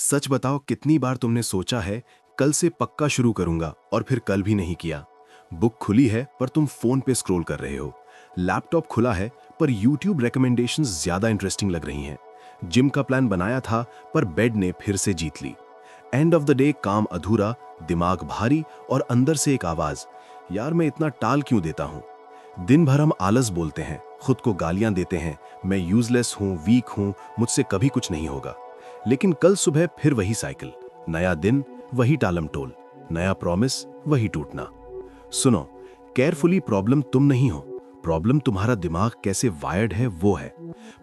सच बताओ, कितनी बार तुमने सोचा है कल से पक्का शुरू करूंगा और फिर कल भी नहीं किया। बुक खुली है पर तुम फोन पे स्क्रॉल कर रहे हो। लैपटॉप खुला है पर यूट्यूब रिकमेंडेशंस ज्यादा इंटरेस्टिंग लग रही हैं। जिम का प्लान बनाया था पर बेड ने फिर से जीत ली। एंड ऑफ द डे काम अधूरा, दिमाग भारी और अंदर से एक आवाज, यार मैं इतना टाल क्यों देता हूं। दिन भर हम आलस बोलते हैं, खुद को गालियां देते हैं, मैं यूजलेस हूं, वीक हूं, मुझसे कभी कुछ नहीं होगा। लेकिन कल सुबह फिर वही साइकिल, नया दिन, वही टालम टोल, नया प्रॉमिस, वही टूटना। सुनो, केयरफुली प्रॉब्लम तुम नहीं हो, प्रॉब्लम तुम्हारा दिमाग कैसे वायर्ड है वो है।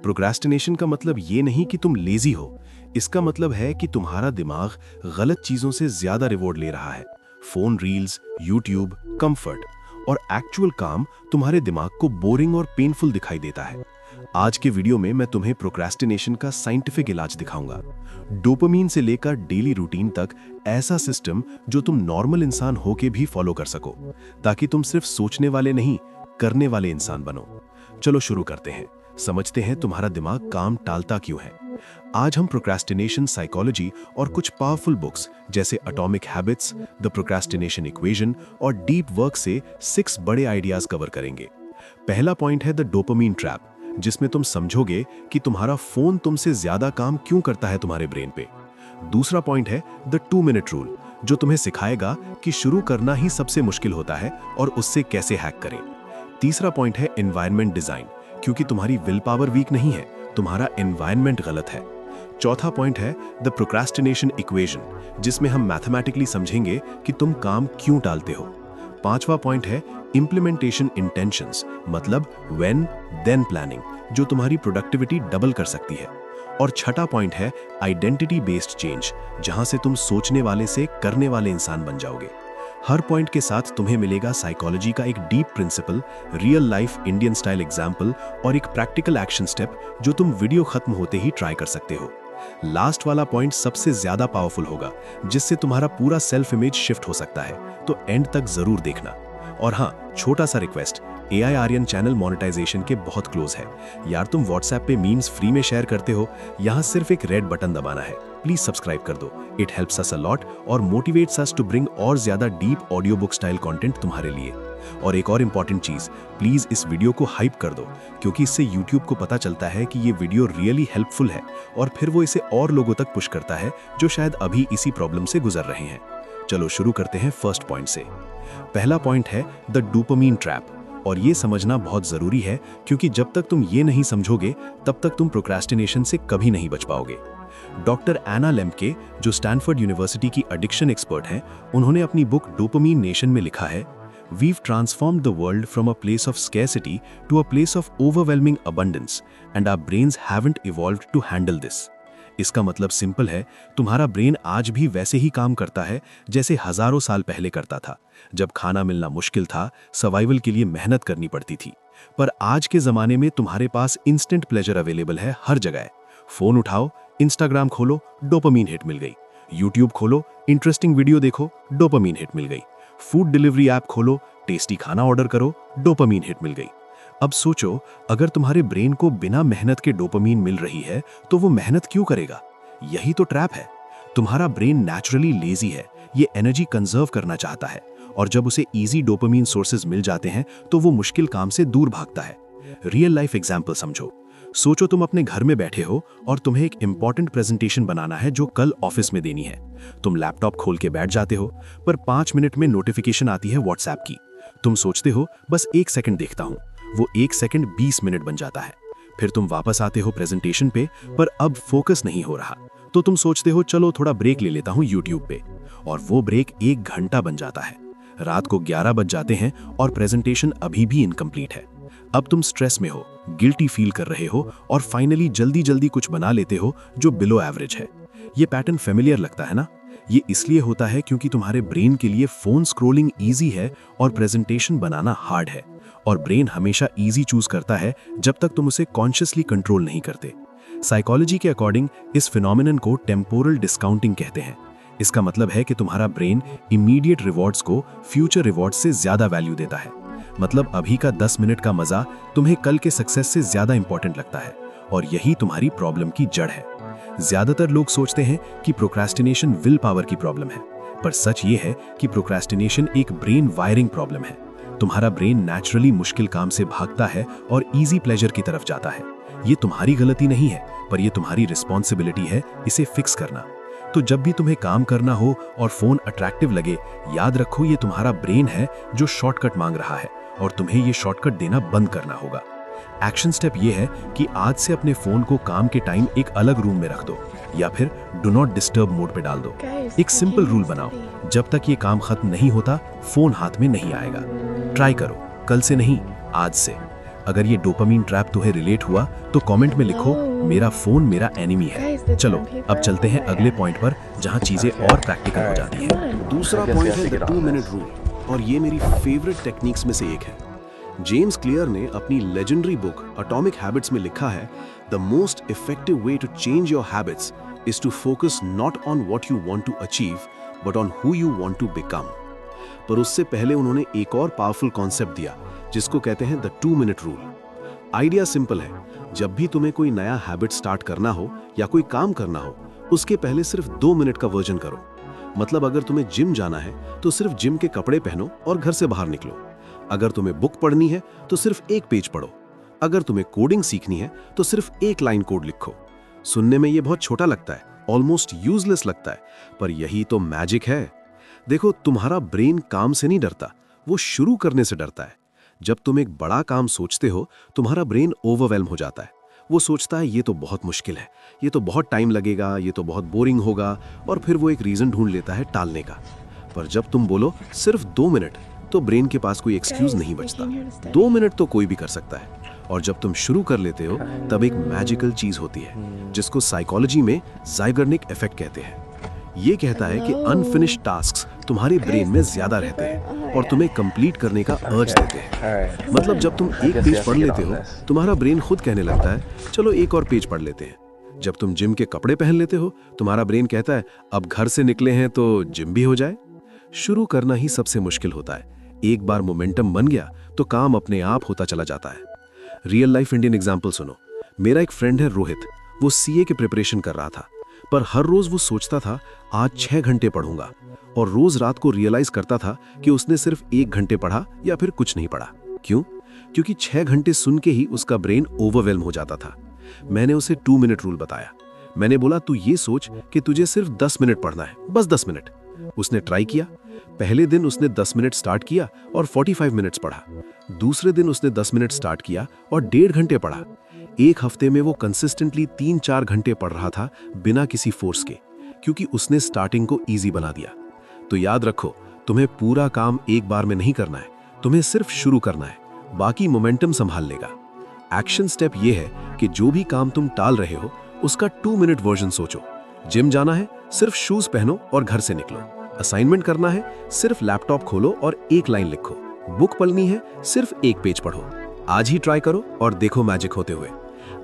प्रोक्रेस्टिनेशन का मतलब ये नहीं कि तुम लेजी हो, इसका मतलब है कि तुम्हारा दिमाग गलत चीजों से ज्यादा रिवॉर्ड ले रहा है। फोन रील्स, यूट्यूब, कंफर्ट, और एक्चुअल काम तुम्हारे दिमाग को बोरिंग और पेनफुल दिखाई देता है। आज के वीडियो में मैं तुम्हें प्रोक्रेस्टिनेशन का साइंटिफिक इलाज दिखाऊंगा। डोपामीन से लेकर डेली रूटीन तक ऐसा सिस्टम जो तुम नॉर्मल इंसान होके भी फॉलो कर सको, ताकि तुम सिर्फ सोचने वाले नहीं, करने वाले इंसान बनो। चलो शुरू करते हैं, समझते हैं तुम्हारा दिमाग काम टालता क्यों है। आज हम प्रोक्रेस्टिनेशन साइकोलॉजी और कुछ पावरफुल बुक्स जैसे atomic habits, the procrastination equation और डीप वर्क से 6 बड़े आइडियाज कवर करेंगे। पहला पॉइंट है द डोपामीन ट्रैप, जिसमें तुम समझोगे कि तुम्हारा फोन तुमसे ज्यादा काम क्यों करता है तुम्हारे ब्रेन पे। दूसरा पॉइंट है द 2 मिनट रूल, जो तुम्हें सिखाएगा कि शुरू करना ही सबसे मुश्किल होता है और उससे कैसे हैक करें। तीसरा पॉइंट है एनवायरनमेंट डिजाइन, क्योंकि तुम्हारी विल पावर वीक नहीं है, तुम्हारा एनवायरनमेंट गलत है। चौथा पॉइंट है द प्रोक्रेस्टिनेशन इक्वेशन, जिसमें हम मैथमेटिकली समझेंगे कि तुम काम क्यों टालते हो। पांचवा पॉइंट है इंप्लीमेंटेशन इंटेंशंस, मतलब व्हेन देन प्लानिंग, जो तुम्हारी प्रोडक्टिविटी डबल कर सकती है। और छठा पॉइंट है आइडेंटिटी बेस्ड चेंज, जहां से तुम सोचने वाले से करने वाले इंसान बन जाओगे। हर पॉइंट के साथ तुम्हें मिलेगा साइकोलॉजी का एक deep principle, real life Indian style example और एक प्रैक्टिकल एक्शन स्टेप जो तुम वीडियो खत्म होते ही ट्राई कर सकते हो। लास्ट वाला पॉइंट सबसे ज्यादा पावरफुल होगा, जिससे तुम्हारा पूरा सेल्फ इमेज शिफ्ट हो सकता है, तो एंड तक जरूर देखना। और हाँ, छोटा सा request, AI Aryan channel monetization के बहुत क्लोज है यार। तुम व्हाट्सएप पे मीम्स फ्री में शेयर करते हो, यहाँ सिर्फ एक रेड बटन दबाना है, प्लीज सब्सक्राइब कर दो। It helps us a lot और मोटिवेट्स अस टू ब्रिंग और ज्यादा deep audio book style content तुम्हारे लिए। और एक और इंपॉर्टेंट चीज, प्लीज इस वीडियो को हाइप कर दो, क्योंकि इससे यूट्यूब को पता चलता है कि ये वीडियो रियली हेल्पफुल है और फिर वो इसे और लोगों तक पुश करता है जो शायद अभी इसी प्रॉब्लम से गुजर रहे हैं। चलो शुरू करते हैं फर्स्ट पॉइंट से। पहला पॉइंट है द डोपामीन ट्रैप, और ये समझना बहुत जरूरी है, क्योंकि जब तक तुम ये नहीं समझोगे तब तक तुम प्रोक्रेस्टिनेशन से कभी नहीं बच पाओगे। डॉक्टर एना लेम्के, जो स्टैनफोर्ड यूनिवर्सिटी की एडिक्शन एक्सपर्ट हैं, उन्होंने अपनी बुक डोपामीन नेशन में लिखा है, We've transformed the world from a place of scarcity to a place of overwhelming abundance, and our brains haven't evolved to handle this. इसका मतलब सिंपल है, तुम्हारा ब्रेन आज भी वैसे ही काम करता है जैसे हजारों साल पहले करता था, जब खाना मिलना मुश्किल था, सर्वाइवल के लिए मेहनत करनी पड़ती थी। पर आज के जमाने में तुम्हारे पास इंस्टेंट प्लेजर अवेलेबल है हर जगह। फोन उठाओ, इंस्टाग्राम खोलो, डोपामीन हिट मिल गई। यूट्यूब खोलो, इंटरेस्टिंग वीडियो देखो, डोपामीन हिट मिल गई। फूड डिलीवरी ऐप खोलो, टेस्टी खाना ऑर्डर करो, डोपामीन हिट मिल गई। अब सोचो, अगर तुम्हारे ब्रेन को बिना मेहनत के डोपामीन मिल रही है तो वो मेहनत क्यों करेगा? यही तो ट्रैप है। तुम्हारा ब्रेन नेचुरली लेजी है, ये एनर्जी कंजर्व करना चाहता है, और जब उसे इजी डोपामीन सोर्सेज मिल जाते हैं तो वो मुश्किल काम से दूर भागता है। रियल लाइफ एग्जाम्पल समझो। सोचो तुम अपने घर में बैठे हो और तुम्हें एक इंपॉर्टेंट प्रेजेंटेशन बनाना है जो कल ऑफिस में देनी है। तुम लैपटॉप खोल के बैठ जाते हो, पर 5 मिनट में नोटिफिकेशन आती है व्हाट्सएप की। तुम सोचते हो बस 1 सेकंड देखता हूं, वो 1 सेकंड 20 मिनट बन जाता है। फिर तुम वापस आते हो प्रेजेंटेशन पे, पर अब फोकस नहीं हो रहा, तो तुम सोचते हो चलो थोड़ा ब्रेक ले लेता हूं यूट्यूब पे, और वो ब्रेक 1 घंटा बन जाता है। रात को 11 बज जाते हैं और प्रेजेंटेशन अभी भी इनकम्प्लीट है। अब तुम स्ट्रेस में हो, गिल्टी फील कर रहे हो और फाइनली जल्दी जल्दी कुछ बना लेते हो जो बिलो एवरेज है। ये पैटर्न फेमिलियर लगता है ना? ये इसलिए होता है क्योंकि तुम्हारे ब्रेन के लिए फोन स्क्रॉलिंग इजी है और प्रेजेंटेशन बनाना हार्ड है, और ब्रेन हमेशा इजी चूज करता है जब तक तुम उसे कॉन्शियसली कंट्रोल नहीं करते। साइकोलॉजी के अकॉर्डिंग इस फिनोमिनन को टेम्पोरल डिस्काउंटिंग कहते हैं। इसका मतलब है कि तुम्हारा ब्रेन इमीडिएट रिवॉर्ड्स को फ्यूचर रिवॉर्ड्स से ज्यादा वैल्यू देता है। मतलब अभी का 10 मिनट का मजा तुम्हें कल के सक्सेस से ज्यादा इंपॉर्टेंट लगता है, और यही तुम्हारी प्रॉब्लम की जड़ है। ज्यादातर लोग सोचते हैं कि प्रोक्रेस्टिनेशन विल पावर की प्रॉब्लम है, पर सच ये है कि प्रोक्रेस्टिनेशन एक ब्रेन वायरिंग प्रॉब्लम है। तुम्हारा ब्रेन नेचुरली मुश्किल काम से भागता है और इजी प्लेजर की तरफ जाता है। ये तुम्हारी गलती नहीं है, पर ये तुम्हारी रिस्पॉन्सिबिलिटी है इसे फिक्स करना। तो जब भी तुम्हें काम करना हो और फोन अट्रैक्टिव लगे, याद रखो ये तुम्हारा ब्रेन है जो शॉर्टकट मांग रहा है और तुम्हें ये शॉर्टकट देना बंद करना होगा। एक्शन स्टेप ये है कि आज से अपने फोन को काम के टाइम एक अलग रूम में रख दो या फिर डू नॉट डिस्टर्ब मोड पे डाल दो। एक सिंपल रूल बनाओ, जब तक ये काम खत्म नहीं होता फोन हाथ में नहीं आएगा। ट्राई करो, कल से नहीं आज से। अगर ये डोपामीन ट्रैप तुम्हें रिलेट हुआ तो कमेंट में लिखो मेरा फोन मेरा एनिमी है। चलो अब चलते हैं अगले पॉइंट पर जहां चीजें और प्रैक्टिकल हो जाती हैं। दूसरा पॉइंट है द 2 मिनट रूल, और ये मेरी फेवरेट टेक्निक्स में से एक है। जेम्स क्लियर ने अपनी लेजेंडरी बुक एटॉमिक हैबिट्स में लिखा है, the most effective way to change your habits is to focus not on what you want to achieve but on who you want to become. पर उससे पहले उन्होंने एक और पावरफुल कॉन्सेप्ट दिया जिसको कहते हैं the 2 minute rule. Idea simple है, जब भी तुम्हें कोई नया हैबिट स्टार्ट करना हो या कोई काम करना हो, उसके पहले सिर्फ 2 मिनट का वर्जन करो। मतलब अगर तुम्हें जिम जाना है तो सिर्फ जिम के कपड़े पहनो और घर से बाहर निकलो। अगर तुम्हें बुक पढ़नी है तो सिर्फ एक पेज पढ़ो। अगर तुम्हें कोडिंग सीखनी है तो सिर्फ एक लाइन कोड लिखो। सुनने में ये बहुत छोटा लगता है, ऑलमोस्ट यूजलेस लगता है, पर यही तो मैजिक है। देखो, तुम्हारा ब्रेन काम से नहीं डरता, वो शुरू करने से डरता है। जब तुम एक बड़ा काम सोचते हो, तुम्हारा ब्रेन ओवरवेल्म हो जाता है। वो सोचता है ये तो बहुत मुश्किल है, ये तो बहुत टाइम लगेगा, ये तो बहुत बोरिंग होगा, और फिर वो एक रीजन ढूंढ लेता है टालने का। पर जब तुम बोलो सिर्फ 2 मिनट, तो ब्रेन के पास कोई एक्सक्यूज नहीं बचता। 2 मिनट तो कोई भी कर सकता है। और जब तुम शुरू कर लेते हो तब एक मैजिकल चीज होती है जिसको साइकोलॉजी में ज़ाइगर्निक इफेक्ट कहते हैं। ये कहता है कि अनफिनिश्ड टास्क्स तुम्हारे ब्रेन में ज्यादा रहते हैं और तुम्हें कंप्लीट करने का अर्ज देते हैं। मतलब जब तुम एक पेज पढ़ लेते हो, तुम्हारा ब्रेन खुद कहने लगता है चलो एक और पेज पढ़ लेते हैं। जब तुम जिम के कपड़े पहन लेते हो, तुम्हारा ब्रेन कहता है अब घर से निकले हैं तो जिम भी हो जाए। शुरू करना ही सबसे मुश्किल होता है। एक बार मोमेंटम बन गया तो काम अपने आप होता चला जाता है। रियल लाइफ इंडियन एग्जाम्पल सुनो। मेरा एक फ्रेंड है रोहित, वो सीए की प्रिपरेशन कर रहा था, पर हर रोज वो सोचता था आज 6 घंटे पढ़ूंगा, और रोज रात को रियलाइज करता था कि उसने सिर्फ 1 घंटे पढ़ा या फिर कुछ नहीं पढ़ा। क्यों? क्योंकि 6 घंटे सुन के ही उसका ब्रेन ओवरवेल्म हो जाता था। मैंने उसे 2 मिनट रूल बताया। मैंने बोला तू ये सोच कि तुझे सिर्फ 10 मिनट पढ़ना है, बस 10 मिनट। उसने ट्राई किया। पहले दिन उसने 10 मिनट स्टार्ट किया और 45 मिनट्स पढ़ा। दूसरे दिन उसने 10 मिनट स्टार्ट किया और 1.5 घंटे पढ़ा। एक हफ्ते में वो कंसिस्टेंटली 3-4 घंटे पढ़ रहा था बिना किसी फोर्स के, क्योंकि उसने स्टार्टिंग को इजी बना दिया। तो याद रखो, तुम्हें पूरा काम एक बार में नहीं करना है, तुम्हें सिर्फ शुरू करना है, बाकी मोमेंटम संभाल लेगा। एक्शन स्टेप ये है कि जो भी काम तुम टाल रहे हो उसका 2 मिनट वर्जन सोचो। जिम जाना है, सिर्फ शूज पहनो और घर से निकलो। असाइनमेंट करना है, सिर्फ लैपटॉप खोलो और एक लाइन लिखो। बुक पढ़नी है, सिर्फ एक पेज पढ़ो। आज ही ट्राई करो और देखो मैजिक होते हुए।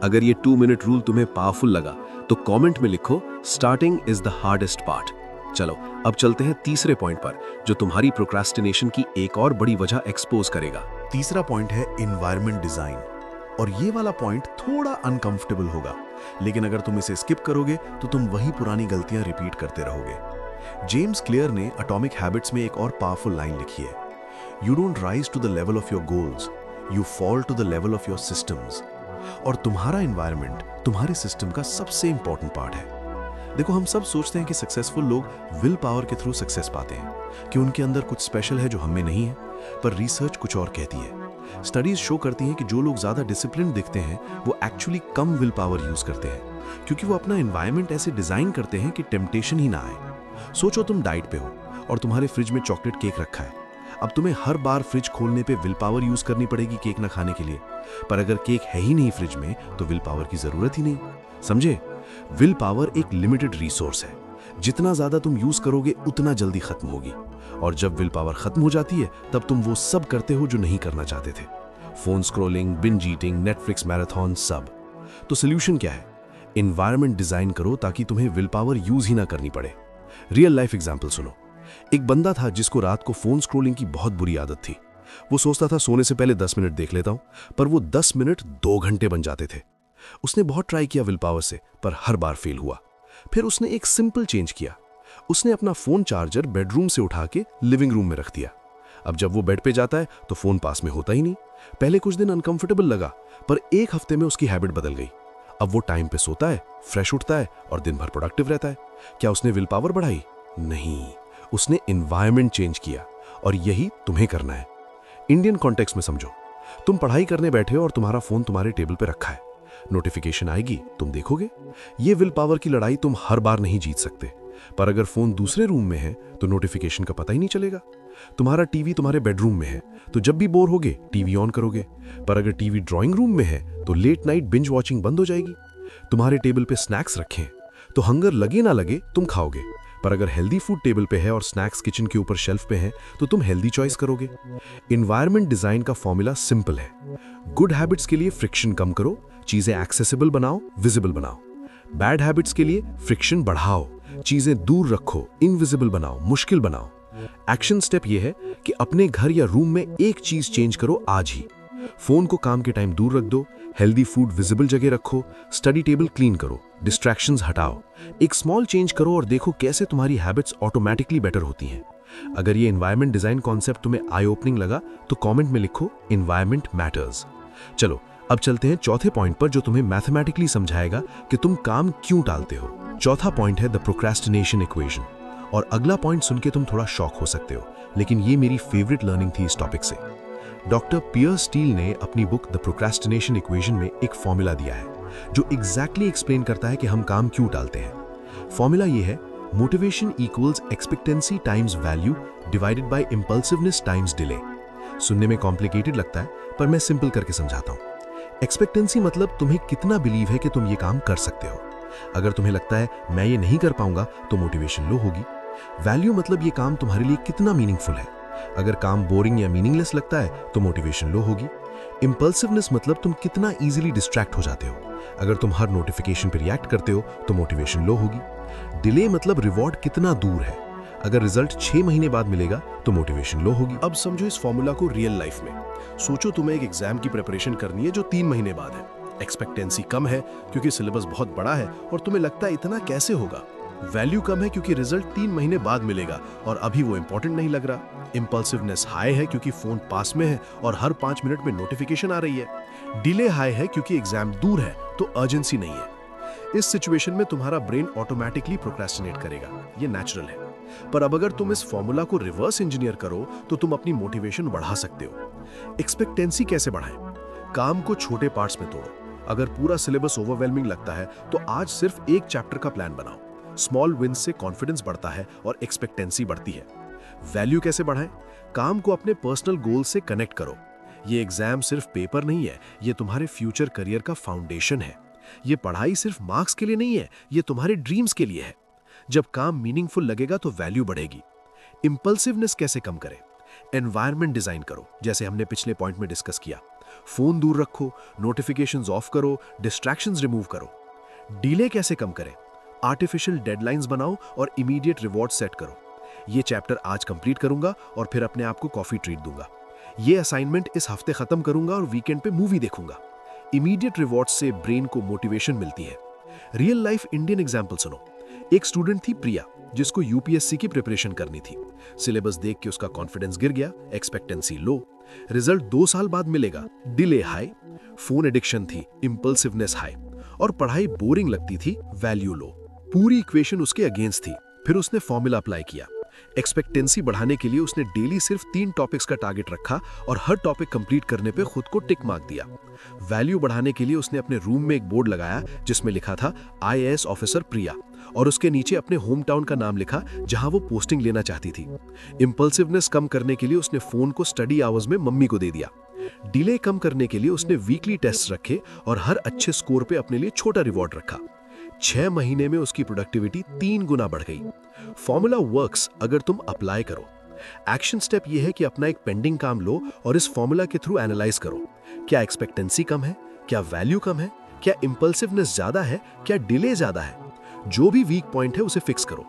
अगर ये 2 मिनट रूल तुम्हें पावरफुल लगा तो कमेंट में लिखो starting is the hardest part. चलो अब चलते हैं तीसरे पॉइंट पर, जो तुम्हारी प्रोक्रास्टिनेशन की एक और बड़ी वजह एक्सपोज करेगा। तीसरा पॉइंट है एनवायरनमेंट डिजाइन, और ये वाला पॉइंट थोड़ा अनकंफर्टेबल होगा, लेकिन अगर तुम इसे स्किप करोगे तो तुम वही पुरानी गलतियां रिपीट करते रहोगे। जेम्स क्लियर ने एटॉमिक हैबिट्स में एक और पावरफुल लाइन लिखी है, you don't rise to the level of your goals, you fall to the level of your systems. और तुम्हारा एनवायरनमेंट तुम्हारे सिस्टम का सबसे इंपॉर्टेंट पार्ट है। देखो, हम सब सोचते हैं कि सक्सेसफुल लोग विल पावर के थ्रू सक्सेस पाते हैं, कि उनके अंदर कुछ स्पेशल है जो हमें नहीं है, पर रिसर्च कुछ और कहती है। स्टडीज शो करती हैं कि जो लोग ज्यादा डिसिप्लिन दिखते हैं वो actually come will power use करते हैं, क्योंकि वो अपना एनवायरनमेंट ऐसे डिजाइन करते हैं कि टेम्पटेशन ही ना आए। सोचो तुम डाइट पे हो और तुम्हारे फ्रिज में चॉकलेट केक रखा है। अब तुम्हें हर बार फ्रिज खोलने पे विल पावर यूज करनी पड़ेगी केक ना खाने के लिए, पर अगर केक है ही नहीं फ्रिज में तो विल पावर की जरूरत ही नहीं। समझे? विल पावर एक लिमिटेड रिसोर्स है, जितना ज्यादा तुम यूज करोगे उतना जल्दी खत्म होगी, और जब विल पावर खत्म हो जाती है तब तुम वो सब करते हो जो नहीं करना चाहते थे। Phone scrolling, binge eating, Netflix marathon, सब। तो सोल्यूशन क्या है? एनवायरनमेंट डिजाइन करो ताकि तुम्हें विल पावर यूज ही ना करनी पड़े। रियल लाइफ एग्जाम्पल सुनो। एक बंदा था जिसको रात को फोन स्क्रॉलिंग की बहुत बुरी आदत थी। वो सोचता था सोने से पहले 10 मिनट देख लेता हूं, पर वो 10 मिनट 2 घंटे बन जाते थे। उसने बहुत ट्राई किया विल पावर से, पर हर बार फेल हुआ। फिर उसने एक सिंपल चेंज किया। उसने अपना फोन चार्जर बेडरूम से उठा के लिविंग रूम में रख दिया। अब जब वो बेड पे जाता है तो फोन पास में होता ही नहीं। पहले कुछ दिन अनकंफर्टेबल लगा, पर एक हफ्ते में उसकी हैबिट बदल गई। अब वो टाइम पे सोता है, फ्रेश उठता है और दिन भर प्रोडक्टिव रहता है। क्या उसने विल पावर बढ़ाई? नहीं, उसने एनवायरनमेंट चेंज किया। और यही तुम्हें करना है। इंडियन कॉन्टेक्स्ट में समझो, तुम पढ़ाई करने बैठे हो और तुम्हारा फोन तुम्हारे टेबल पे रखा है। नोटिफिकेशन आएगी, तुम देखोगे। ये विल पावर की लड़ाई तुम हर बार नहीं जीत सकते, पर अगर फोन दूसरे रूम में है तो नोटिफिकेशन का पता ही नहीं चलेगा। तुम्हारा टीवी तुम्हारे बेडरूम में है, तो जब भी बोर होगे टीवी ऑन करोगे, पर अगर टीवी ड्राइंग रूम में है तो लेट नाइट बिंज वॉचिंग बंद हो जाएगी। तुम्हारे टेबल पे स्नैक्स रखें तो हंगर लगे ना लगे तुम खाओगे, पर अगर हेल्दी फूड टेबल पे है और स्नैक्स किचन के ऊपर शेल्फ पे है तो तुम हेल्दी चॉइस करोगे। एनवायरनमेंट डिजाइन का फॉर्मूला सिंपल है। गुड हैबिट्स के लिए फ्रिक्शन कम करो, चीजें एक्सेसिबल बनाओ, विजिबल बनाओ। बैड हैबिट्स के लिए फ्रिक्शन बढ़ाओ, चीजें दूर रखो, इनविजिबल बनाओ, मुश्किल बनाओ। एक्शन स्टेप यह है कि अपने घर या रूम में एक चीज चेंज करो आज ही। फोन को काम के टाइम दूर रख दो, हेल्दी फूड विजिबल जगह रखो, स्टडी टेबल क्लीन करो, डिस्ट्रैक्शंस हटाओ। एक स्मॉल चेंज करो और देखो कैसे तुम्हारी हैबिट्स ऑटोमेटिकली बेटर होती हैं। अगर ये एनवायरनमेंट डिजाइन कॉन्सेप्ट तुम्हें आई ओपनिंग लगा तो कमेंट में लिखो एनवायरनमेंट मैटर्स। चलो अब चलते हैं चौथे पॉइंट पर, जो तुम्हें मैथमेटिकली समझाएगा कि तुम काम क्यों टालते हो। चौथा पॉइंट है द प्रोक्रेस्टिनेशन इक्वेशन। और अगला पॉइंट सुन के तुम थोड़ा शॉक हो सकते हो, लेकिन ये मेरी फेवरेट लर्निंग थी इस टॉपिक से। डॉक्टर पियर स्टील ने अपनी बुक द प्रोक्रेस्टिनेशन इक्वेशन में एक फॉर्मूला दिया है जो एग्जैक्टली एक्सप्लेन करता है कि हम काम क्यों टालते हैं। फॉर्मूला ये है, motivation equals expectancy times value divided by impulsiveness times delay. सुनने में कॉम्प्लिकेटेड लगता है, पर मैं सिंपल करके समझाता हूँ। एक्सपेक्टेंसी मतलब तुम्हें कितना बिलीव है कि तुम ये काम कर सकते हो। अगर तुम्हें लगता है मैं ये नहीं कर पाऊंगा तो मोटिवेशन लो होगी। वैल्यू मतलब ये काम तुम्हारे लिए कितना मीनिंगफुल है। अगर काम बोरिंग या मीनिंगलेस लगता है तो मोटिवेशन लो होगी। इंपल्सिवनेस मतलब तुम कितना इजीली डिस्ट्रैक्ट हो जाते हो। अगर तुम हर नोटिफिकेशन पर रिएक्ट करते हो तो मोटिवेशन लो होगी। डिले मतलब रिवॉर्ड कितना दूर है। अगर रिजल्ट 6 महीने बाद मिलेगा तो मोटिवेशन लो होगी। अब समझो इस फॉर्मूला को रियल लाइफ में। सोचो तुम्हें एक एग्जाम की प्रिपरेशन करनी है जो 3 महीने बाद है। एक्सपेक्टेंसी कम है क्योंकि सिलेबस बहुत बड़ा है और तुम्हें लगता है इतना कैसे होगा। वैल्यू कम है क्योंकि रिजल्ट 3 महीने बाद मिलेगा और अभी वो इंपॉर्टेंट नहीं लग रहा। इंपल्सिवनेस हाई है क्योंकि फोन पास में है और हर 5 मिनट में नोटिफिकेशन आ रही है। डिले हाई है क्योंकि एग्जाम दूर है तो अर्जेंसी नहीं है। इस सिचुएशन में तुम्हारा ब्रेन ऑटोमेटिकली प्रोक्रेस्टिनेट करेगा, ये नेचुरल है। पर अब अगर तुम इस फॉर्मूला को रिवर्स इंजीनियर करो तो तुम अपनी मोटिवेशन बढ़ा सकते हो। एक्सपेक्टेंसी कैसे बढ़ाएं? काम को छोटे पार्ट्स में तोड़ो। अगर पूरा सिलेबस ओवरवेलमिंग लगता है तो आज सिर्फ एक चैप्टर का प्लान बनाओ। स्मॉल विन्स से कॉन्फिडेंस बढ़ता है और एक्सपेक्टेंसी बढ़ती है। वैल्यू कैसे बढ़ाएं? काम को अपने पर्सनल गोल से कनेक्ट करो। ये एग्जाम सिर्फ पेपर नहीं है, ये तुम्हारे फ्यूचर करियर का फाउंडेशन है। ये पढ़ाई सिर्फ मार्क्स के लिए नहीं है, ये तुम्हारे ड्रीम्स के लिए है। जब काम मीनिंगफुल लगेगा तो वैल्यू बढ़ेगी। इंपल्सिवनेस कैसे कम करें? एनवायरनमेंट डिजाइन करो, जैसे हमने पिछले पॉइंट में डिस्कस किया। फोन दूर रखो, नोटिफिकेशंस ऑफ करो, डिस्ट्रैक्शंस रिमूव करो। डिले कैसे कम करें? आर्टिफिशियल डेडलाइंस बनाओ और इमीडिएट रिवॉर्ड सेट करो। ये चैप्टर आज कंप्लीट करूंगा और फिर अपने आप को कॉफी ट्रीट दूंगा। ये असाइनमेंट इस हफ्ते खत्म करूंगा और वीकेंड पे मूवी देखूंगा। इमीडिएट रिवॉर्ड से ब्रेन को मोटिवेशन मिलती है। रियल लाइफ इंडियन एग्जाम्पल सुनो। एक स्टूडेंट थी प्रिया, जिसको यूपीएससी की प्रिपरेशन करनी थी। सिलेबस देख के उसका कॉन्फिडेंस गिर गया, एक्सपेक्टेंसी लो। रिजल्ट 2 साल बाद मिलेगा, डिले हाई। फोन एडिक्शन थी, इंपल्सिवनेस हाई। और पढ़ाई बोरिंग लगती थी, वैल्यू लो। पूरी इक्वेशन उसके अगेंस्ट थी। फिर उसने फॉर्मूला अप्लाई किया। एक्सपेक्टेंसी बढ़ाने के लिए उसने डेली सिर्फ 3 टॉपिक्स का टारगेट रखा और हर टॉपिक कंप्लीट करने पे खुद को टिक मार्क दिया। वैल्यू बढ़ाने के लिए उसने अपने रूम में एक बोर्ड लगाया जिसमें लिखा था आईएएस ऑफिसर प्रिया, और उसके नीचे अपने होम टाउन का नाम लिखा जहां वो पोस्टिंग लेना चाहती थी। इंपल्सिवनेस कम करने के लिए उसने फोन को स्टडी आवर्स में मम्मी को दे दिया। डिले कम करने के लिए उसने वीकली टेस्ट रखे और हर अच्छे स्कोर पे अपने लिए छोटा रिवॉर्ड रखा। 6 महीने में उसकी प्रोडक्टिविटी 3 गुना बढ़ गई। फॉर्मूला वर्क्स अगर तुम अप्लाई करो। एक्शन स्टेप यह है कि अपना एक पेंडिंग काम लो और इस फॉर्मूला के थ्रू एनालाइज करो। क्या एक्सपेक्टेंसी कम है? क्या वैल्यू कम है? क्या इंपल्सिवनेस ज्यादा है? क्या डिले ज्यादा है? जो भी वीक पॉइंट है उसे फिक्स करो।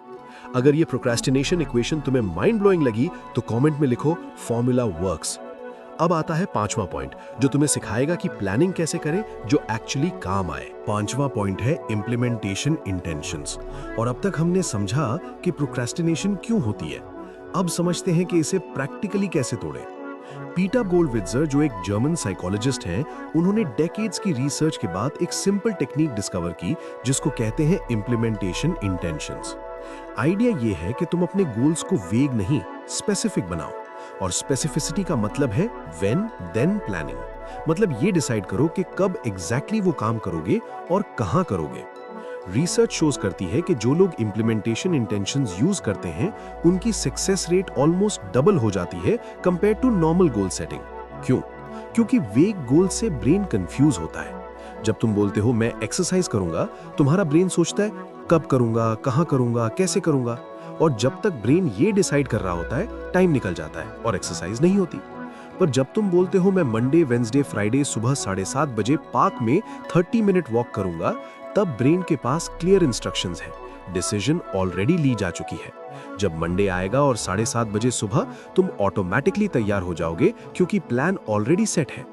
अगर ये प्रोक्रेस्टिनेशन इक्वेशन तुम्हें माइंड ब्लोइंग लगी तो कमेंट में लिखो फॉर्मूला वर्क्स। अब आता है पांचवा पॉइंट, जो तुम्हें सिखाएगा कि प्लानिंग कैसे करें जो एक्चुअली काम आए। पांचवा पॉइंट है इम्प्लीमेंटेशन इंटेंशंस। और अब तक हमने समझा कि प्रोक्रेस्टिनेशन क्यों होती है, अब समझते हैं कि इसे प्रैक्टिकली कैसे तोड़ें। पीटर गोल्डविट्जर, जो एक जर्मन साइकोलॉजिस्ट हैं, उन्होंने डेकेड्स की रिसर्च के बाद एक सिंपल टेक्निक डिस्कवर की जिसको कहते हैं इम्प्लीमेंटेशन इंटेंशंस। आइडिया ये है कि तुम अपने गोल्स को वेग नहीं, स्पेसिफिक बनाओ। और स्पेसिफिसिटी का मतलब है व्हेन देन प्लानिंग। मतलब ये डिसाइड करो कि कब एग्जैक्टली वो काम करोगे और कहां करोगे। रिसर्च शोज करती है कि जो लोग इंप्लीमेंटेशन इंटेंशंस यूज करते हैं उनकी सक्सेस रेट ऑलमोस्ट डबल हो जाती है compare to normal goal setting. क्यों? क्योंकि वेग गोल से ब्रेन कंफ्यूज होता है। जब तुम बोलते हो मैं एक्सरसाइज करूंगा, तुम्हारा ब्रेन सोचता है कब करूंगा, कहां करूंगा, कैसे करूंगा। और जब तक ब्रेन ये डिसाइड कर रहा होता है, टाइम निकल जाता है और एक्सरसाइज नहीं होती। पर जब तुम बोलते हो मैं मंडे, वेंसडे, फ्राइडे सुबह 7:30 बजे पार्क में 30 मिनट वॉक करूंगा, तब ब्रेन के पास क्लियर इंस्ट्रक्शंस है, डिसीजन ऑलरेडी ली जा चुकी है। जब मंडे आएगा और 7:30 बजे सुबह, तुम ऑटोमेटिकली तैयार हो जाओगे क्योंकि प्लान ऑलरेडी सेट है।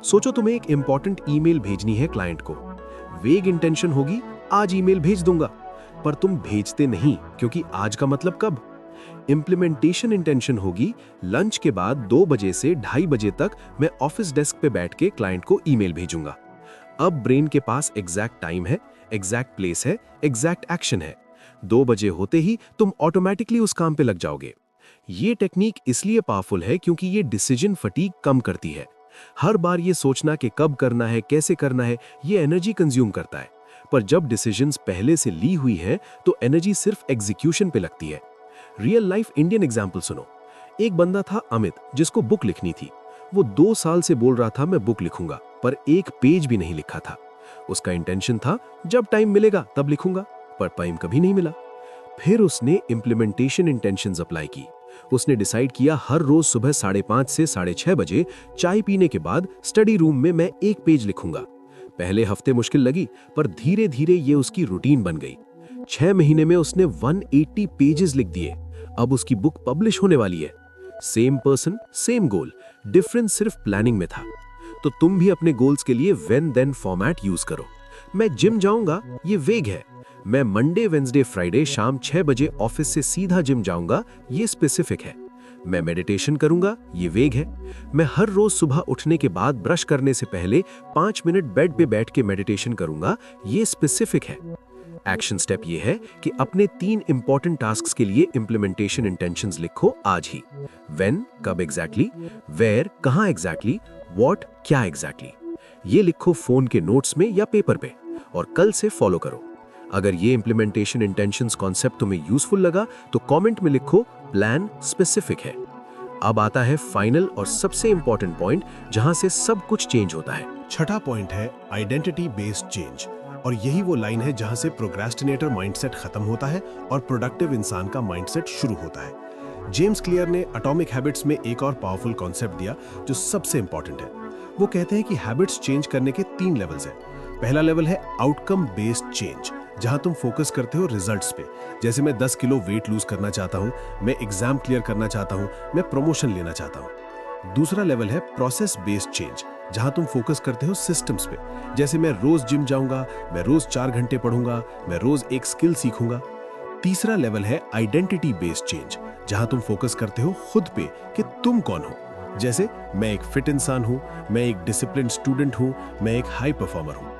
सोचो तुम्हें एक इंपॉर्टेंट ईमेल भेजनी है क्लाइंट को। वेग इंटेंशन होगी आज ईमेल भेज दूंगा, पर तुम भेजते नहीं क्योंकि आज का मतलब कब। इंप्लीमेंटेशन इंटेंशन होगी लंच के बाद 2 बजे से 2:30 बजे तक मैं ऑफिस डेस्क पे बैठ के क्लाइंट को ईमेल भेजूंगा। अब ब्रेन के पास एग्जैक्ट टाइम है, एग्जैक्ट प्लेस है, एग्जैक्ट एक्शन है। 2 बजे होते ही तुम ऑटोमेटिकली उस काम पे लग जाओगे। ये टेक्निक इसलिए पावरफुल है क्योंकि ये डिसीजन फटीग कम करती है। हर बार ये सोचना कि कब करना है, कैसे करना है, ये एनर्जी कंज्यूम करता है। पर जब डिसीजंस पहले से ली हुई हैं, तो एनर्जी सिर्फ एग्जीक्यूशन पे लगती है। रियल लाइफ इंडियन एग्जाम्पल सुनो। एक बंदा था अमित, जिसको बुक लिखनी थी। वो 2 साल से बोल रहा था मैं बुक लिखूंगा, पर एक पेज भी नहीं लिखा था। उसका इंटेंशन था जब टाइम मिलेगा तब लिखूंगा, पर टाइम कभी नहीं मिला। फिर उसने इंप्लीमेंटेशन इंटेंशंस अप्लाई की। उसने डिसाइड किया हर रोज सुबह 5:30 से 6:30 बजे चाय पीने के बाद स्टडी रूम में मैं एक पेज लिखूंगा। पहले हफ्ते मुश्किल लगी, पर धीरे धीरे ये उसकी रूटीन बन गई। 6 महीने में उसने 180 पेजेस लिख दिए। अब उसकी बुक पब्लिश होने वाली है। सेम पर्सन, सेम गोल, डिफरेंस सिर्फ प्लानिंग में था। तो तुम भी अपने गोल्स के लिए व्हेन देन फॉर्मेट यूज करो। मैं जिम जाऊंगा, ये वेग है। मैं मंडे, वेंसडे, फ्राइडे शाम 6 बजे ऑफिस से सीधा जिम जाऊंगा, ये स्पेसिफिक है। मैं मेडिटेशन करूंगा, ये वेग है। मैं हर रोज सुबह उठने के बाद ब्रश करने से पहले 5 मिनट बेड पे बैठ के मेडिटेशन करूंगा, ये स्पेसिफिक है। एक्शन स्टेप ये है कि अपने 3 इंपॉर्टेंट टास्क्स के लिए इंप्लीमेंटेशन इंटेंशंस लिखो आज ही। व्हेन, कब एग्जैक्टली, वेयर, कहां एग्जैक्टली, व्हाट, क्या एग्जैक्टली। ये लिखो फोन के नोट्स में या पेपर पे और कल से फॉलो करो। अगर ये इंप्लीमेंटेशन इंटेंशंस कॉन्सेप्ट तुम्हें यूजफुल लगा तो कमेंट में लिखो प्लान स्पेसिफिक है। अब आता है फाइनल और सबसे इंपॉर्टेंट पॉइंट, जहां से सब कुछ चेंज होता है। छठा पॉइंट है आइडेंटिटी बेस्ड चेंज। और यही वो लाइन है जहां से प्रोक्रेस्टिनेटर माइंडसेट खत्म होता है और प्रोडक्टिव इंसान का माइंडसेट शुरू होता है। जेम्स क्लियर ने एटॉमिक हैबिट्स में एक और पावरफुल कॉन्सेप्ट दिया जो सबसे इंपॉर्टेंट है। वो कहते हैं कि हैबिट्स चेंज करने के 3 लेवल्स हैं। पहला लेवल है आउटकम बेस्ड चेंज, जहां तुम फोकस करते हो रिजल्ट्स पे। जैसे मैं 10 किलो वेट लूज करना चाहता हूं, मैं एग्जाम क्लियर करना चाहता हूं, मैं प्रमोशन लेना चाहता हूं। दूसरा लेवल है प्रोसेस बेस्ड चेंज, जहां तुम फोकस करते हो सिस्टम्स पे। जैसे मैं रोज जिम जाऊंगा, मैं रोज 4 घंटे पढ़ूंगा, मैं रोज एक स्किल सीखूंगा। तीसरा लेवल है आइडेंटिटी बेस्ड चेंज, जहां तुम फोकस करते हो खुद पे कि तुम कौन हो। जैसे मैं एक फिट इंसान हूं, मैं एक डिसिप्लिन्ड स्टूडेंट हूं, मैं एक हाई परफॉर्मर हूं।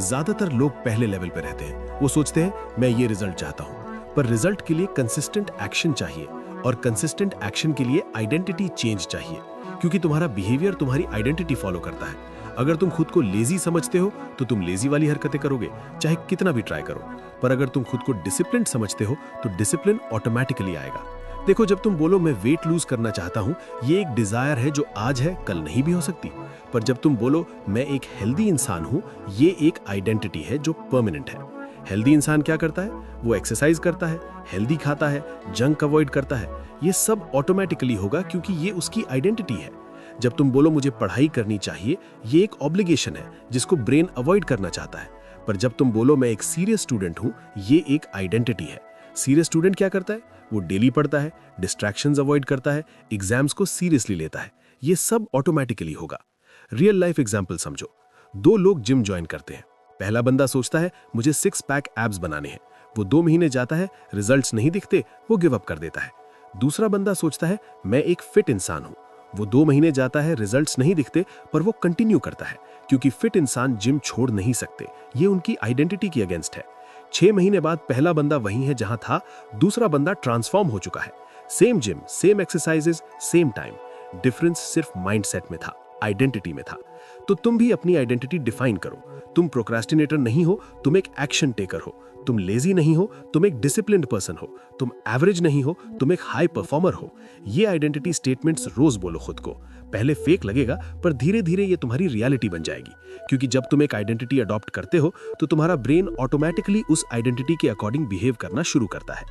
ज्यादातर लोग पहले लेवल पे रहते हैं। वो सोचते हैं मैं ये रिजल्ट चाहता हूं, पर रिजल्ट के लिए कंसिस्टेंट एक्शन चाहिए और कंसिस्टेंट एक्शन के लिए आइडेंटिटी चेंज चाहिए, क्योंकि तुम्हारा बिहेवियर तुम्हारी आइडेंटिटी फॉलो करता है। अगर तुम खुद को लेजी समझते हो तो तुम लेजी वाली हरकतें करोगे, चाहे कितना भी ट्राई करो। पर अगर तुम खुद को डिसिप्लिन समझते हो तो डिसिप्लिन ऑटोमेटिकली आएगा। देखो, जब तुम बोलो मैं वेट लूज करना चाहता हूं, ये एक डिजायर है जो आज है कल नहीं भी हो सकती। पर जब तुम बोलो मैं एक हेल्दी इंसान हूं, ये एक आइडेंटिटी है जो परमानेंट है। हेल्दी इंसान क्या करता है? वो एक्सरसाइज करता है, हेल्दी खाता है, जंक अवॉइड करता है। ये सब ऑटोमेटिकली होगा क्योंकि ये उसकी आइडेंटिटी है। जब तुम बोलो मुझे पढ़ाई करनी चाहिए, ये एक ऑब्लिगेशन है जिसको ब्रेन अवॉइड करना चाहता है। पर जब तुम बोलो मैं एक सीरियस स्टूडेंट हूं, ये एक आइडेंटिटी है। सीरियस स्टूडेंट क्या करता है? वो डेली पढ़ता है, डिस्ट्रैक्शंस अवॉइड करता है, एग्जाम्स को सीरियसली लेता है। ये सब ऑटोमेटिकली होगा। रियल लाइफ एग्जाम्पल समझो। 2 लोग जिम ज्वाइन करते हैं। पहला बंदा सोचता है मुझे 6 पैक एब्स बनाने हैं। वो 2 महीने जाता है, रिजल्ट्स नहीं दिखते, वो गिव अप कर देता है। दूसरा बंदा सोचता है मैं एक फिट इंसान हूं। वो 2 महीने जाता है, रिजल्ट्स नहीं दिखते, पर वो कंटिन्यू करता है क्योंकि फिट इंसान जिम छोड़ नहीं सकते। ये उनकी आइडेंटिटी के अगेंस्ट है। 6 महीने बाद पहला बंदा वहीं है जहां था, दूसरा बंदा ट्रांसफॉर्म हो चुका है। Same gym, same exercises, same time. Difference सिर्फ माइंडसेट में था, आइडेंटिटी में था। तो तुम भी अपनी आइडेंटिटी डिफाइन करो। तुम प्रोक्रास्टिनेटर नहीं हो, तुम एक एक्शन टेकर हो। तुम लेजी नहीं हो, तुम एक डिसिप्लिन्ड पर्सन हो। तुम एवरेज नहीं हो, तुम एक हाई परफॉर्मर हो। ये आइडेंटिटी स्टेटमेंट्स रोज बोलो खुद को। पहले फेक लगेगा, पर धीरे धीरे ये तुम्हारी रियलिटी बन जाएगी। क्योंकि जब तुम एक आइडेंटिटी अडॉप्ट करते हो तो तुम्हारा ब्रेन ऑटोमेटिकली उस आइडेंटिटी के अकॉर्डिंग बिहेव करना शुरू करता है।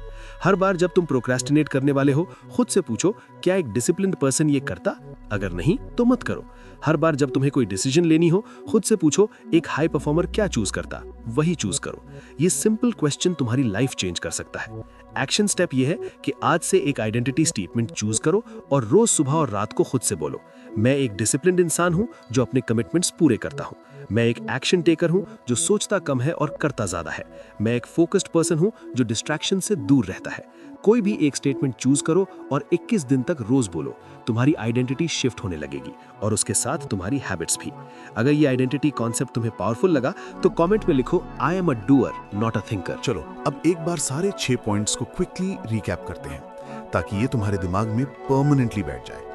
हर बार जब तुम प्रोक्रास्टिनेट करने वाले हो, खुद से पूछो क्या एक डिसिप्लिन्ड पर्सन ये करता? अगर नहीं तो मत करो। हर बार जब तुम्हें कोई डिसीजन लेनी हो, खुद से पूछो एक हाई परफॉर्मर क्या चूज करता? वही चूज करो। ये सिंपल क्वेश्चन तुम्हारी लाइफ चेंज कर सकता है। एक्शन स्टेप ये है कि आज से एक आइडेंटिटी स्टेटमेंट चूज करो और रोज सुबह और रात को खुद से बोलो, मैं एक डिसिप्लिन्ड इंसान हूं जो अपने कमिटमेंट्स पूरे करता हूं। मैं एक एक्शन टेकर हूं जो सोचता कम है और करता ज्यादा है। मैं एक फोकस्ड पर्सन हूं जो डिस्ट्रैक्शन से दूर रहता है। कोई भी एक स्टेटमेंट चूज करो और 21 दिन तक रोज बोलो। तुम्हारी आइडेंटिटी शिफ्ट होने लगेगी और उसके साथ तुम्हारी हैबिट्स भी। अगर ये आइडेंटिटी कॉन्सेप्ट तुम्हें पावरफुल लगा तो कमेंट में लिखो I am a doer not a thinker. चलो अब एक बार सारे 6 पॉइंट्स को क्विकली रिकैप करते हैं ताकि ये तुम्हारे दिमाग में परमानेंटली बैठ जाए।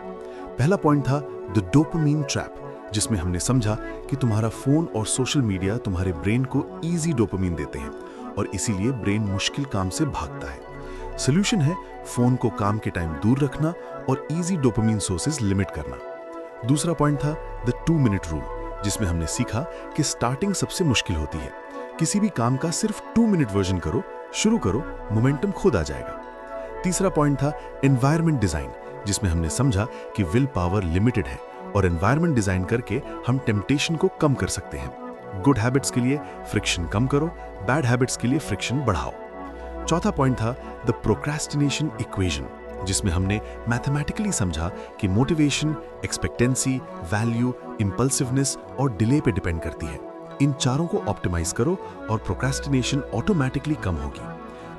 पहला पॉइंट था द डोपामाइन ट्रैप, जिसमें हमने समझा कि तुम्हारा फोन और सोशल मीडिया तुम्हारे ब्रेन को इजी डोपामाइन देते हैं और इसीलिए ब्रेन मुश्किल काम से भागता है। सोल्यूशन है फोन को काम के टाइम दूर रखना और इजी डोपामाइन सोर्सेज लिमिट करना। दूसरा पॉइंट था द 2 मिनट रूल, जिसमें हमने सीखा कि स्टार्टिंग सबसे मुश्किल होती है। किसी भी काम का सिर्फ 2 मिनट वर्जन करो, शुरू करो, मोमेंटम खुद आ जाएगा। तीसरा पॉइंट था एनवायरनमेंट डिजाइन, जिसमें हमने समझा कि विल पावर लिमिटेड है और एनवायरनमेंट डिजाइन करके हम टेम्पटेशन को कम कर सकते हैं। गुड हैबिट्स के लिए फ्रिक्शन कम करो, बैड हैबिट्स के लिए फ्रिक्शन बढ़ाओ। चौथा पॉइंट था द प्रोक्रास्टिनेशन इक्वेशन, जिसमें हमने मैथमेटिकली समझा कि मोटिवेशन, एक्सपेक्टेंसी, वैल्यू, इंपल्सिवनेस और डिले पे डिपेंड करती है। इन चारों को ऑप्टिमाइज करो और प्रोक्रास्टिनेशन ऑटोमेटिकली कम होगी।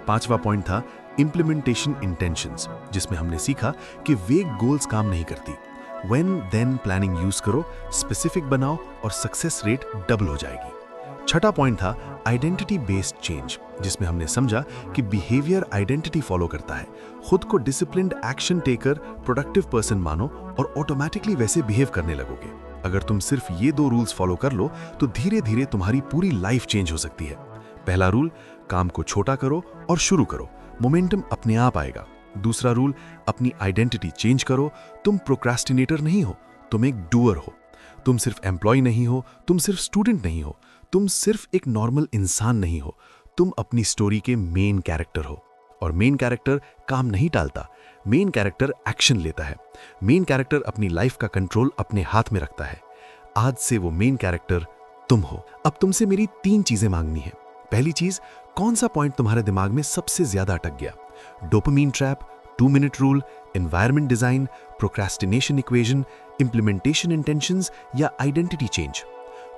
पांचवा पॉइंट था इंप्लीमेंटेशन इंटेंशंस, जिसमें हमने सीखा कि वेग गोल्स काम नहीं करती। व्हेन देन प्लानिंग यूज करो, स्पेसिफिक बनाओ और सक्सेस रेट डबल हो जाएगी। छठा पॉइंट था आइडेंटिटी बेस्ड चेंज, जिसमें हमने समझा कि बिहेवियर आइडेंटिटी फॉलो करता है। खुद को disciplined action taker, productive person मानो और ऑटोमेटिकली वैसे बिहेव करने लगोगे। अगर तुम सिर्फ ये 2 रूल्स फॉलो कर लो तो धीरे धीरे तुम्हारी पूरी लाइफ चेंज हो सकती है। पहला रूल, काम को छोटा करो और शुरू करो, मोमेंटम अपने आप आएगा। दूसरा रूल, अपनी आइडेंटिटी चेंज करो। तुम प्रोक्रास्टिनेटर नहीं हो, तुम एक डूअर हो। तुम सिर्फ एम्प्लॉय नहीं हो, तुम सिर्फ स्टूडेंट नहीं हो, तुम सिर्फ एक नॉर्मल इंसान नहीं हो, तुम अपनी स्टोरी के मेन कैरेक्टर हो। और मेन कैरेक्टर काम नहीं टालता, मेन कैरेक्टर एक्शन लेता है। मेन कैरेक्टर अपनी लाइफ का कंट्रोल अपने हाथ में रखता है। आज से वो मेन कैरेक्टर तुम हो। अब तुमसे मेरी 3 चीजें मांगनी है। पहली चीज, कौन सा पॉइंट तुम्हारे दिमाग में सबसे ज्यादा अटक गया? Dopamine trap, 2 minute rule, environment design, procrastination equation, implementation intentions या आइडेंटिटी चेंज?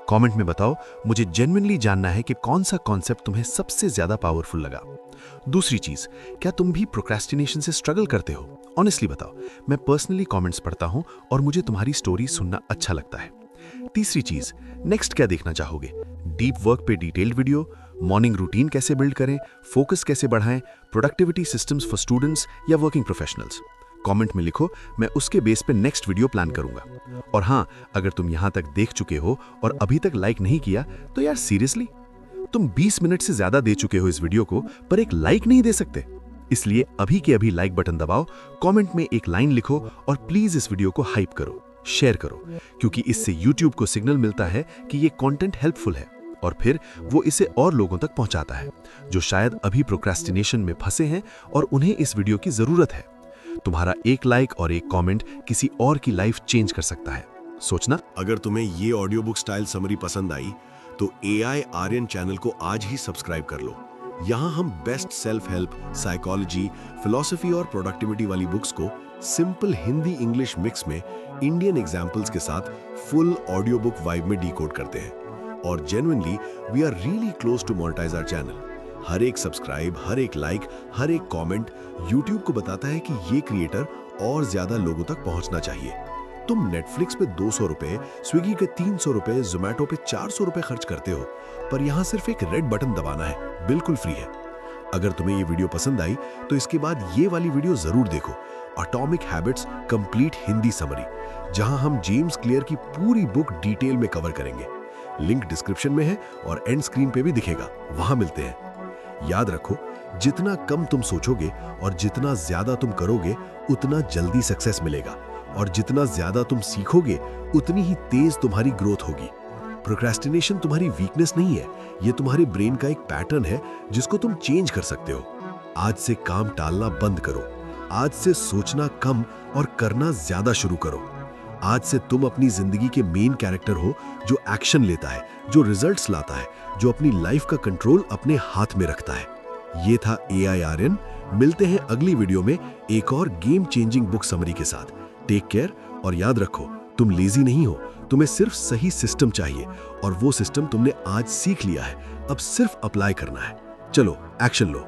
कमेंट में बताओ, मुझे जेन्युइनली जानना है कि कौन सा कॉन्सेप्ट तुम्हें सबसे ज्यादा पावरफुल लगा। दूसरी चीज, क्या तुम भी प्रोक्रास्टिनेशन से स्ट्रगल करते हो? ऑनेस्टली बताओ। मैं पर्सनली कमेंट्स पढ़ता हूं और मुझे तुम्हारी स्टोरी सुनना अच्छा लगता है। तीसरी चीज, नेक्स्ट क्या देखना चाहोगे? डीप वर्क पे डिटेल्ड वीडियो, मॉर्निंग रूटीन कैसे बिल्ड करें, फोकस कैसे बढ़ाएं, प्रोडक्टिविटी सिस्टम्स फॉर स्टूडेंट्स या वर्किंग प्रोफेशनल्स? कमेंट में लिखो, मैं उसके बेस पे नेक्स्ट वीडियो प्लान करूंगा। और हाँ, अगर तुम यहां तक देख चुके हो और अभी तक लाइक नहीं किया तो यार सीरियसली, तुम 20 मिनट से ज्यादा दे चुके हो इस वीडियो को, पर एक लाइक नहीं दे सकते। इसलिए अभी के अभी लाइक बटन दबाओ, कमेंट में एक लाइन लिखो और प्लीज इस वीडियो को हाइप करो, शेयर करो, क्योंकि इससे यूट्यूब को सिग्नल मिलता है कि ये कंटेंट हेल्पफुल है और फिर वो इसे और लोगों तक पहुंचाता है जो शायद अभी प्रोक्रास्टिनेशन में फंसे हैं और उन्हें इस वीडियो की जरूरत है। तुम्हारा एक लाइक और एक कमेंट किसी और की लाइफ चेंज कर सकता है, सोचना। अगर तुम्हें ये ऑडियो बुक स्टाइल समरी पसंद आई तो AI आर्यन चैनल को आज ही सब्सक्राइब कर लो। यहाँ हम best self help, psychology, philosophy और प्रोडक्टिविटी वाली बुक्स को सिंपल हिंदी इंग्लिश मिक्स में इंडियन एग्जाम्पल्स के साथ फुल ऑडियो बुक वाइब में डीकोड करते हैं। और genuinely we are really close to monetize our channel. हर एक सब्सक्राइब, हर एक लाइक, हर एक कमेंट यूट्यूब को बताता है कि ये क्रिएटर और ज्यादा लोगों तक पहुंचना चाहिए। तुम नेटफ्लिक्स पे 200 रुपए, स्विगी के 300 रुपए, जोमैटो पे 400 रुपए खर्च करते हो, पर यहाँ सिर्फ एक रेड बटन दबाना है, बिल्कुल फ्री है। अगर तुम्हें ये वीडियो पसंद आई तो इसके बाद ये वाली वीडियो जरूर देखो, atomic habits complete Hindi summary, जहां हम जेम्स क्लियर की पूरी बुक डिटेल में कवर करेंगे। लिंक डिस्क्रिप्शन में है और एंड स्क्रीन पे भी दिखेगा, वहां मिलते हैं। याद रखो, जितना कम तुम सोचोगे और जितना ज्यादा तुम करोगे उतना जल्दी सक्सेस मिलेगा, और जितना ज्यादा तुम सीखोगे उतनी ही तेज तुम्हारी ग्रोथ होगी। प्रोक्रेस्टिनेशन तुम्हारी वीकनेस नहीं है, ये तुम्हारे ब्रेन का एक पैटर्न है जिसको तुम चेंज कर सकते हो। आज से काम टालना बंद करो, आज से सोचना कम और करना ज्यादा शुरू करो। आज से तुम अपनी जिंदगी के मेन कैरेक्टर हो, जो एक्शन लेता है, जो रिजल्ट्स लाता है, जो अपनी लाइफ का कंट्रोल अपने हाथ में रखता है। ये था AIRN। मिलते हैं अगली वीडियो में एक और गेम चेंजिंग बुक समरी के साथ। टेक केयर, और याद रखो, तुम लेजी नहीं हो, तुम्हें सिर्फ सही सिस्टम चाहिए, और वो सिस्टम तुमने आज सीख लिया है, अब सिर्फ अप्लाई करना है। चलो एक्शन लो।